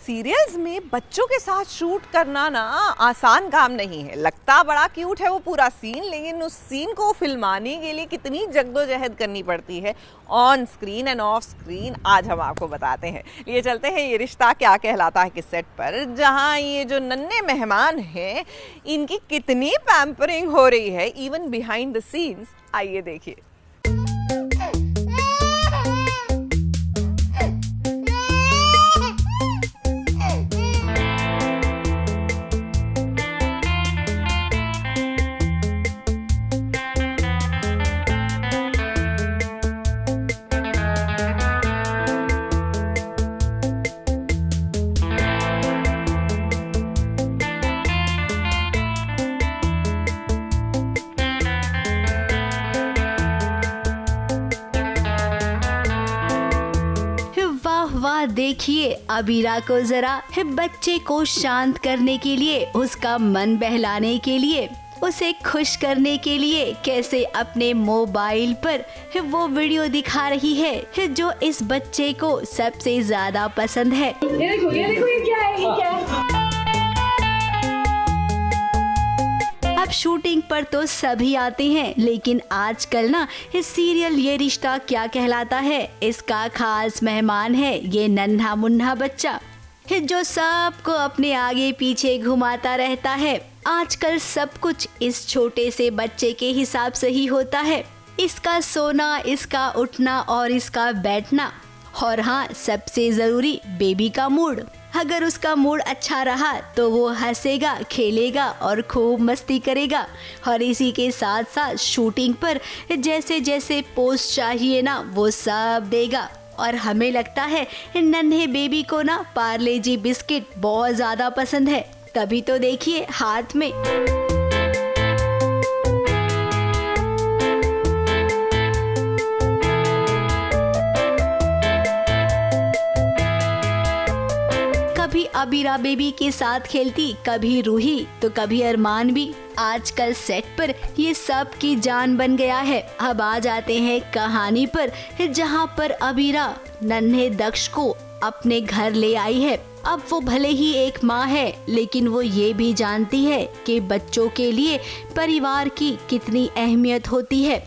Serials में बच्चों के साथ शूट करना ना आसान काम नहीं है। लगता बड़ा क्यूट है वो पूरा सीन, लेकिन उस सीन को फिल्माने के लिए कितनी जद्दोजहद करनी पड़ती है on screen end of screen, आज हम आपको बताते हैं। ये चलते हैं ये रिश्ता क्या कहलाता है के सेट पर, जहां ये जो नन्हे मेहमान हैं इनकी कितनी पैम्परिंग हो रही है इवन बिहाइंड द सीन्स। आइए देखिए। वाह देखिए अबीरा को जरा, बच्चे को शांत करने के लिए, उसका मन बहलाने के लिए, उसे खुश करने के लिए कैसे अपने मोबाइल पर वो वीडियो दिखा रही है जो इस बच्चे को सबसे ज्यादा पसंद है। ये देखो ये क्या है, ये क्या है? अब शूटिंग पर तो सभी आते हैं, लेकिन आजकल ना इस सीरियल ये रिश्ता क्या कहलाता है, इसका खास मेहमान है ये नन्हा मुन्ना बच्चा जो सबको अपने आगे पीछे घुमाता रहता है। आजकल सब कुछ इस छोटे से बच्चे के हिसाब से ही होता है, इसका सोना, इसका उठना और इसका बैठना, और हाँ सबसे जरूरी बेबी का मूड। अगर उसका मूड अच्छा रहा तो वो हंसेगा, खेलेगा और खूब मस्ती करेगा, और इसी के साथ साथ शूटिंग पर जैसे जैसे पोज चाहिए ना वो सब देगा। और हमें लगता है नन्हे बेबी को ना पार्ले जी बिस्किट बहुत ज़्यादा पसंद है, तभी तो देखिए हाथ में कभी अबीरा बेबी के साथ खेलती, कभी रूही तो कभी अरमान भी। आजकल सेट पर ये सब की जान बन गया है। अब आ जाते हैं कहानी पर, जहाँ पर अबीरा नन्हे दक्ष को अपने घर ले आई है। अब वो भले ही एक माँ है, लेकिन वो ये भी जानती है कि बच्चों के लिए परिवार की कितनी अहमियत होती है।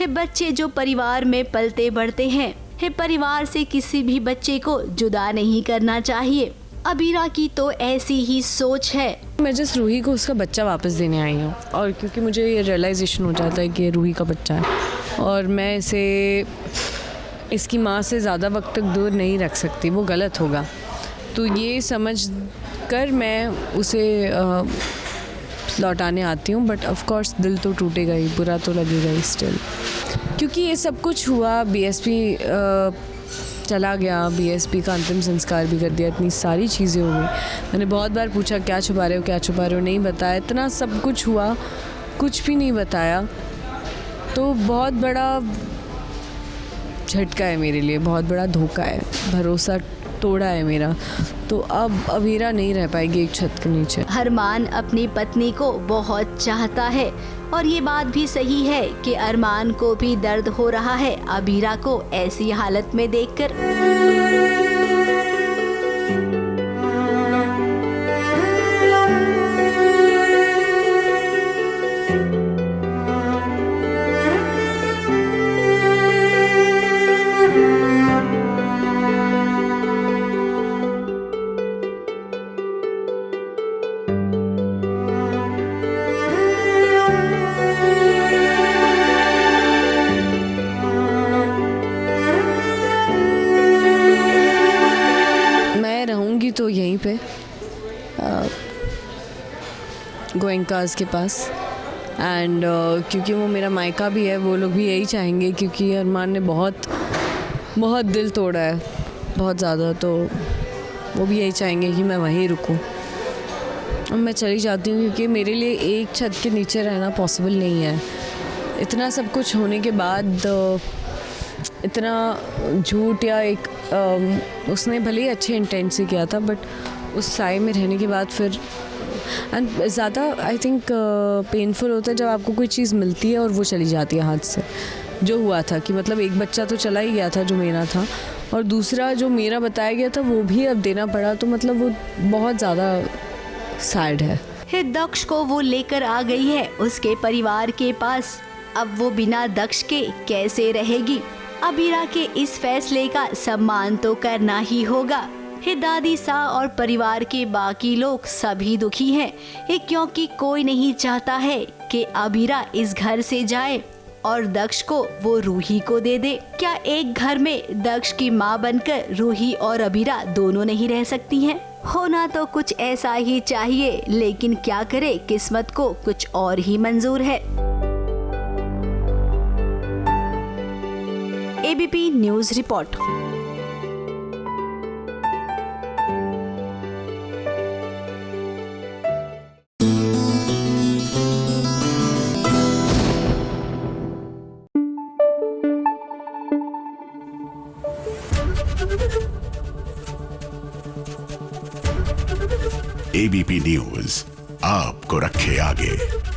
बच्चे जो परिवार में पलते बढ़ते हैं, परिवार से किसी भी बच्चे को जुदा नहीं करना चाहिए। अबीरा की तो ऐसी ही सोच है। मैं जस्ट रूही को उसका बच्चा वापस देने आई हूँ, और क्योंकि मुझे ये रियलाइजेशन हो जाता है कि ये रूही का बच्चा है और मैं इसे इसकी माँ से ज़्यादा वक्त तक दूर नहीं रख सकती, वो गलत होगा। तो ये समझ कर मैं उसे लौटाने आती हूँ, बट ऑफ कोर्स दिल तो टूटेगा ही, बुरा तो लगेगा ही स्टिल, क्योंकि ये सब कुछ हुआ। बीएसपी चला गया, बीएसपी का अंतिम संस्कार भी कर दिया, इतनी सारी चीज़ें हो गई। मैंने बहुत बार पूछा क्या छुपा रहे हो, क्या छुपा रहे हो, नहीं बताया। इतना सब कुछ हुआ, कुछ भी नहीं बताया, तो बहुत बड़ा झटका है मेरे लिए, बहुत बड़ा धोखा है, भरोसा तोड़ा है मेरा। तो अब अबीरा नहीं रह पाएगी एक छत के नीचे। अरमान अपनी पत्नी को बहुत चाहता है, और ये बात भी सही है कि अरमान को भी दर्द हो रहा है अबीरा को ऐसी हालत में देखकर। तो यहीं पे गोयंकाज के पास, एंड क्योंकि वो मेरा मायका भी है, वो लोग भी यही चाहेंगे, क्योंकि अरमान ने बहुत बहुत दिल तोड़ा है, बहुत ज़्यादा, तो वो भी यही चाहेंगे कि मैं वहीं रुकूं। और मैं चली जाती हूँ क्योंकि मेरे लिए एक छत के नीचे रहना पॉसिबल नहीं है। इतना सब कुछ होने के बाद इतना झूठ, या एक उसने भले ही अच्छे इंटेंट से किया था, बट उस साए में रहने के बाद फिर एंड ज़्यादा आई थिंक पेनफुल होता है जब आपको कोई चीज़ मिलती है और वो चली जाती है हाथ से। जो हुआ था कि मतलब एक बच्चा तो चला ही गया था जो मेरा था, और दूसरा जो मेरा बताया गया था वो भी अब देना पड़ा, तो मतलब वो बहुत ज़्यादा सैड है। दक्ष को वो लेकर आ गई है उसके परिवार के पास। अब वो बिना दक्ष के कैसे रहेगी? अबीरा के इस फैसले का सम्मान तो करना ही होगा। दादी सा और परिवार के बाकी लोग सभी दुखी हैं, क्योंकि कोई नहीं चाहता है कि अबीरा इस घर से जाए और दक्ष को वो रूही को दे दे। क्या एक घर में दक्ष की माँ बनकर रूही और अबीरा दोनों नहीं रह सकती हैं? होना तो कुछ ऐसा ही चाहिए, लेकिन क्या करे, किस्मत को कुछ और ही मंजूर है। ABP news report. ABP news आपको रखे आगे।